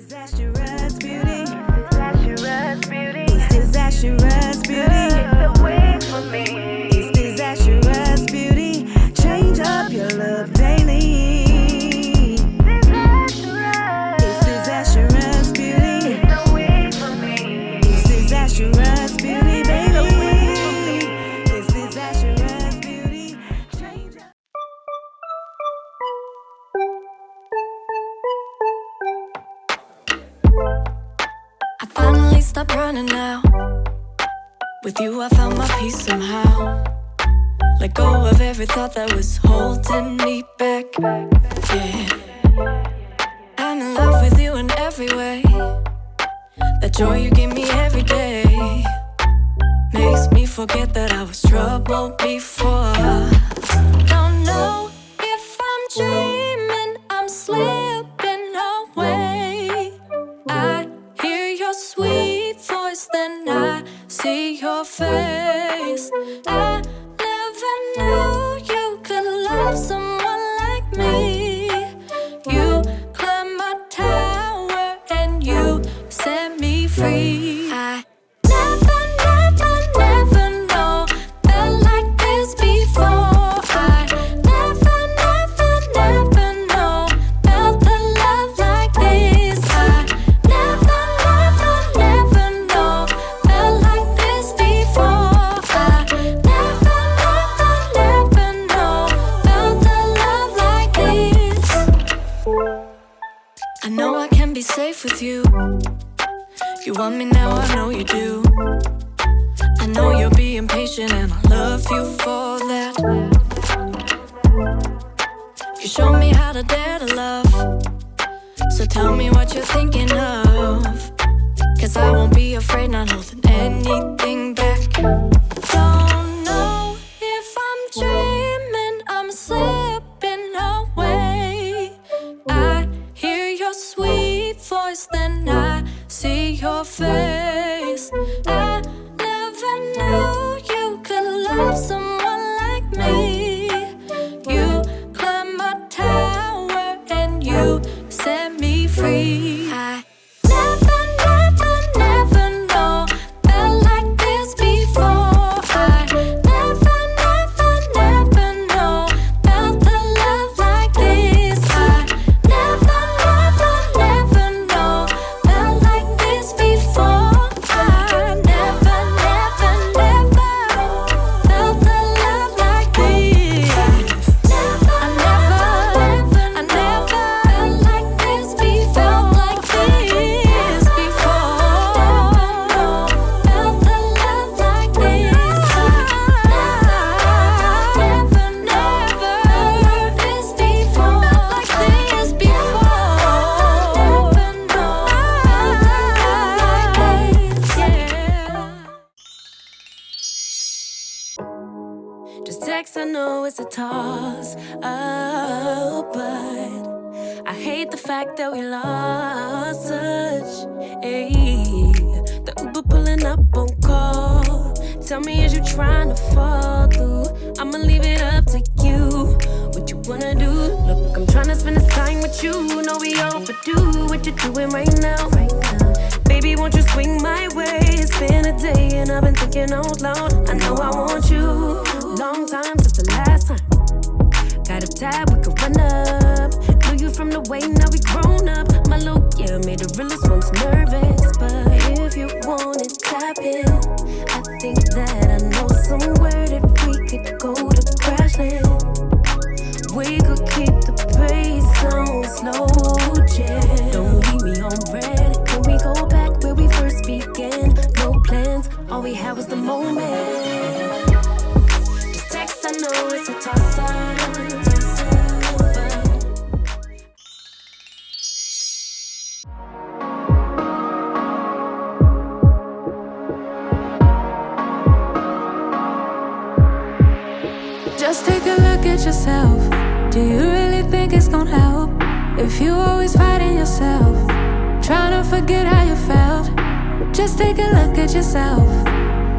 Disastrous beauty. Disastrous beauty. It's disastrous beauty. The way for me. It's disastrous beauty. Change up your look daily. Disastrous. It's disastrous beauty. The way for me. It's disastrous beauty, baby. It's disastrous beauty. Change up. I finally stopped running now. With you I found my peace somehow. Let go of every thought that was holding me back. Yeah, I'm in love with you in every way. That joy you give me every day makes me forget that I was troubled before. Don't know if I'm dreaming, I'm slipping away. I hear your sweet voice, then I see your face. I never knew you could love someone like me. You climbed my tower and you set me free. I never know felt like this before. I never know felt the love like this. I never know felt like this before. I never know felt the love like this. I know I can be safe with you. You want me now, I know you do. I know you're being patient and I love you for that. You show me how to dare to love. So tell me what you're thinking of. Cause I won't be afraid, not holding anything back. Don't know if I'm dreaming, I'm slipping away. I hear your sweet voice, then I see your face. I never knew you could love someone like me. You climbed my tower and you set me free. I never know felt like this before. I never know felt the love like this. I never know felt like this before. I never felt the love like this. I never felt like this before. Like this before. Felt the love like this. Never this before. Like this before. Just text, I know it's a toss up, but I hate the fact that we lost touch. Ayy, the Uber pulling up on call. Tell me, is you trying to fall through? I'ma leave it up to you. What you wanna do? Look, I'm trying to spend this time with you. Know we overdue. What you doing right now? Baby, won't you swing my way? It's been a day and I've been thinking out loud. I know I want you. Long time since the last time. Got a tab, we could run up. Knew you from the way, now we grown up. My look, yeah, made the realest ones nervous. But if you want it, tap in. I think that I know somewhere that we could go to crash land. We could keep the pace on slow jam. Don't leave me on red. Can we go back where we first began? No plans, all we had was the moment. This text, I know it's a toss-up. Just take a look at yourself. Do you really think it's gonna help if you always fighting yourself, trying to forget how you felt? Just take a look at yourself.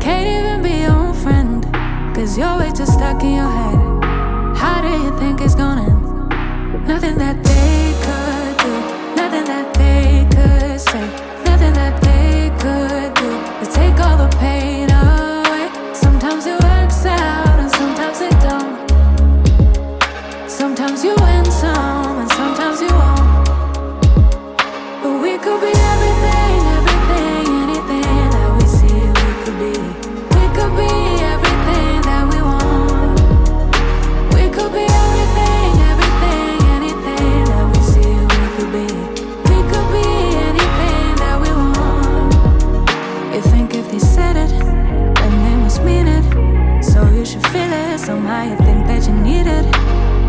Can't even be your own friend, cause you're way too stuck in your head. How do you think it's gonna end? Nothing that they could do, nothing that they could why you think that you needed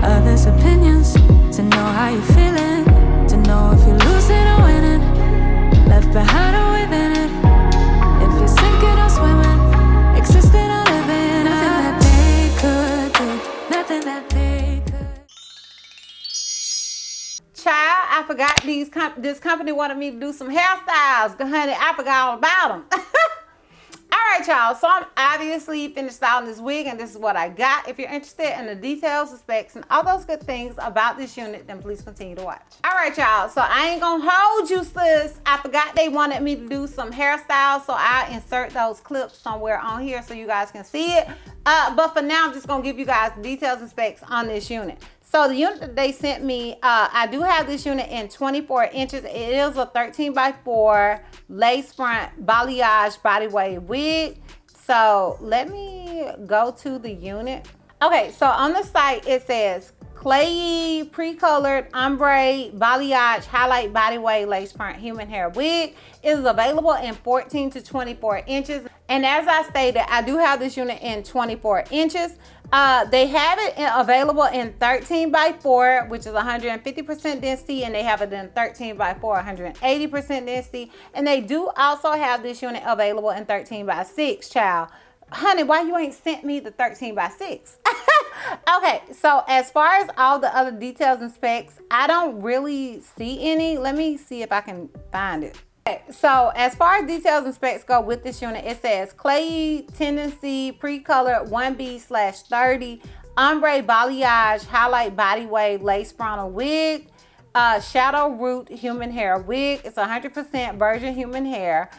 others' opinions, to know how you're feeling, to know if you're losing or winning, left behind or within it, if you're sinking or swimming, existing or living. Nothing that they could do, nothing that they could. Child, I forgot this company wanted me to do some hairstyles. Honey, I forgot all about them. All right, y'all. So I'm obviously finished styling this wig, and this is what I got. If you're interested in the details, the specs, and all those good things about this unit, then please continue to watch. All right, y'all. So I ain't gonna hold you, sis. I forgot they wanted me to do some hairstyles, so I'll insert those clips somewhere on here so you guys can see it. But for now, I'm just gonna give you guys the details and specs on this unit. So the unit that they sent me, I do have this unit in 24 inches. It is a 13x4 lace front balayage body wave wig. So let me go to the unit. Okay, so on the site it says Klaiyi pre-colored ombre balayage highlight body wave lace front human hair wig. It is available in 14 to 24 inches. And as I stated, I do have this unit in 24 inches. They have it available in 13x4, which is 150% density, and they have it in 13x4, 180% density. And they do also have this unit available in 13x6, child. Honey, why you ain't sent me the 13x6? Okay, so as far as all the other details and specs, I don't really see any. Let me see if I can find it. Okay, so as far as details and specs go with this unit, it says Klaiyi Tendency pre-colored 1B/30 ombre balayage highlight body wave lace frontal wig, shadow root human hair wig. It's 100% virgin human hair.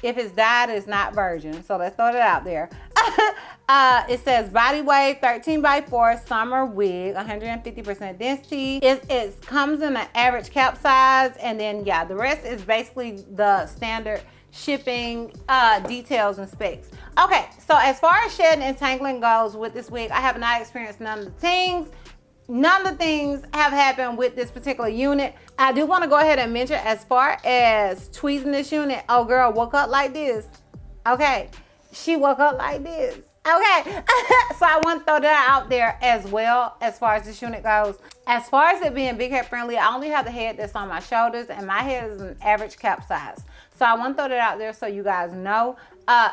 If it's dyed, it's not virgin. So let's throw it out there. It says body wave 13x4 summer wig, 150% density. It comes in an average cap size, and then yeah, the rest is basically the standard shipping details and specs. Okay, so as far as shedding and tangling goes with this wig, I have not experienced none of the things. None of the things have happened with this particular unit. I do want to go ahead and mention, as far as tweezing this unit, oh girl woke up like this. Okay, she woke up like this. Okay, so I want to throw that out there as well as far as this unit goes. As far as it being big head friendly, I only have the head that's on my shoulders, and my head is an average cap size. So I want to throw that out there so you guys know.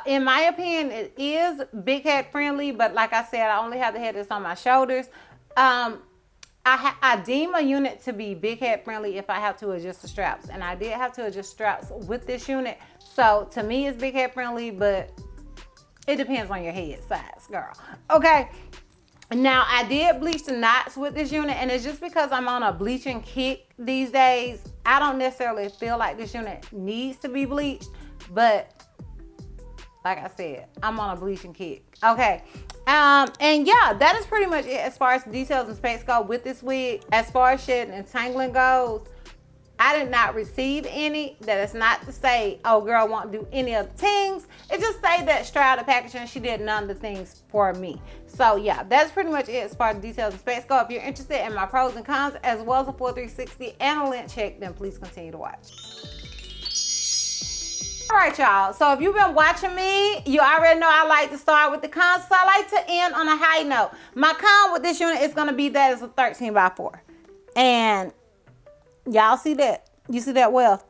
In my opinion, it is big head friendly, but like I said, I only have the head that's on my shoulders. I deem a unit to be big head friendly if I have to adjust the straps, and I did have to adjust straps with this unit. So to me, it's big head friendly, but it depends on your head size, girl. Okay. Now I did bleach the knots with this unit, and it's just because I'm on a bleaching kick these days. I don't necessarily feel like this unit needs to be bleached, but like I said, I'm on a bleaching kick. Okay. And yeah, that is pretty much it as far as details and specs go with this wig. As far as shedding and tangling goes, I did not receive any. That is not to say, oh girl won't do any of the things. It just say that straight out of packaging, she did none of the things for me. So yeah, that's pretty much it as far as details and specs go. If you're interested in my pros and cons, as well as a full 360 and a lint check, then please continue to watch. All right, y'all. So if you've been watching me, you already know I like to start with the cons. So I like to end on a high note. My con with this unit is going to be that it's a 13x4. And y'all see that? You see that wealth?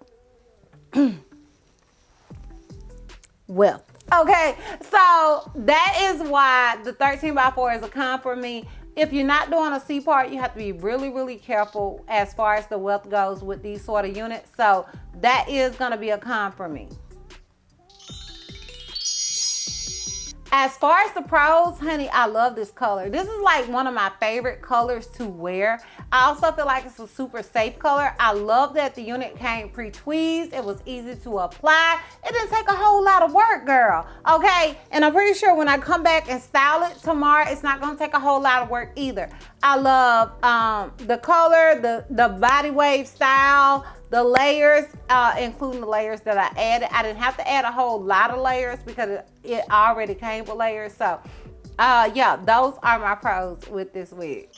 Wealth. Okay, so that is why the 13x4 is a con for me. If you're not doing a C part, you have to be really, really careful as far as the wealth goes with these sort of units. So that is going to be a con for me. As far as the pros, honey, I love this color. This is like one of my favorite colors to wear. I also feel like it's a super safe color. I love that the unit came pre-tweezed. It was easy to apply. It didn't take a whole lot of work, girl. Okay, and I'm pretty sure when I come back and style it tomorrow, it's not gonna take a whole lot of work either. I love the color, the body wave style, the layers, including the layers that I added. I didn't have to add a whole lot of layers because it already came with layers. So yeah, those are my pros with this wig.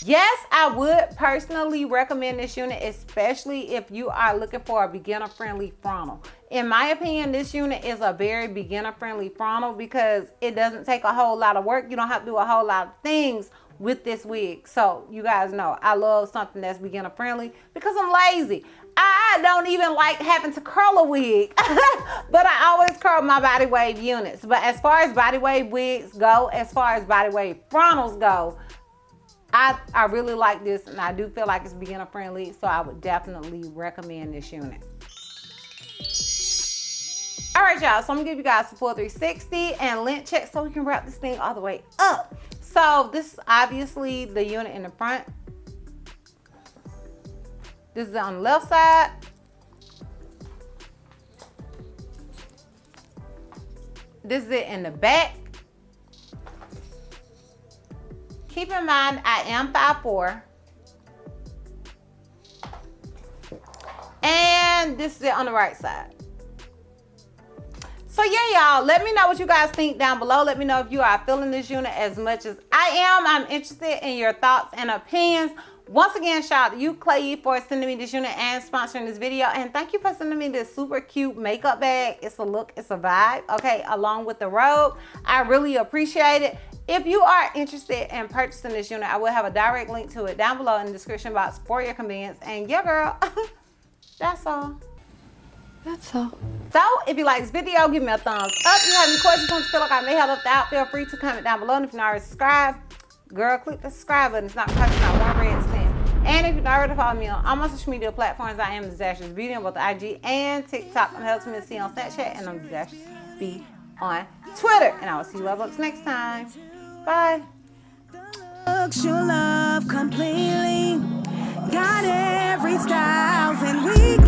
Yes, I would personally recommend this unit, especially if you are looking for a beginner-friendly frontal. in my opinion, this unit is a very beginner-friendly frontal because it doesn't take a whole lot of work. You don't have to do a whole lot of things with this wig. So you guys know I love something that's beginner-friendly because I'm lazy. I don't even like having to curl a wig, but I always curl my body wave units. But as far as body wave wigs go, as far as body wave frontals go, I really like this, and I do feel like it's beginner friendly, so I would definitely recommend this unit. All right, y'all, so I'm gonna give you guys a full 360 and length check so we can wrap this thing all the way up. So this is obviously the unit in the front. This is on the left side. This is it in the back. Keep in mind, I am 5'4". And this is it on the right side. So yeah, y'all, let me know what you guys think down below. Let me know if you are feeling this unit as much as I am. I'm interested in your thoughts and opinions. Once again, shout out to you, Klaiyi, for sending me this unit and sponsoring this video. And thank you for sending me this super cute makeup bag. It's a look, it's a vibe, okay, along with the robe. I really appreciate it. If you are interested in purchasing this unit, I will have a direct link to it down below in the description box for your convenience. And yeah, girl, that's all. That's all. So, if you like this video, give me a thumbs up. If you have any questions, don't feel like I may have left out, feel free to comment down below. And if you're not already subscribed, girl, click the subscribe button. It's not going to cost you not one red cent. And if you're not already follow me on all my social media platforms, I am DizastrousBeauty on both IG and TikTok. I'm HelpsMissy on Snapchat, and I'm DizastrousB on Twitter. And I will see you lovebooks next time. Bye. Looks your love completely. Got every style and we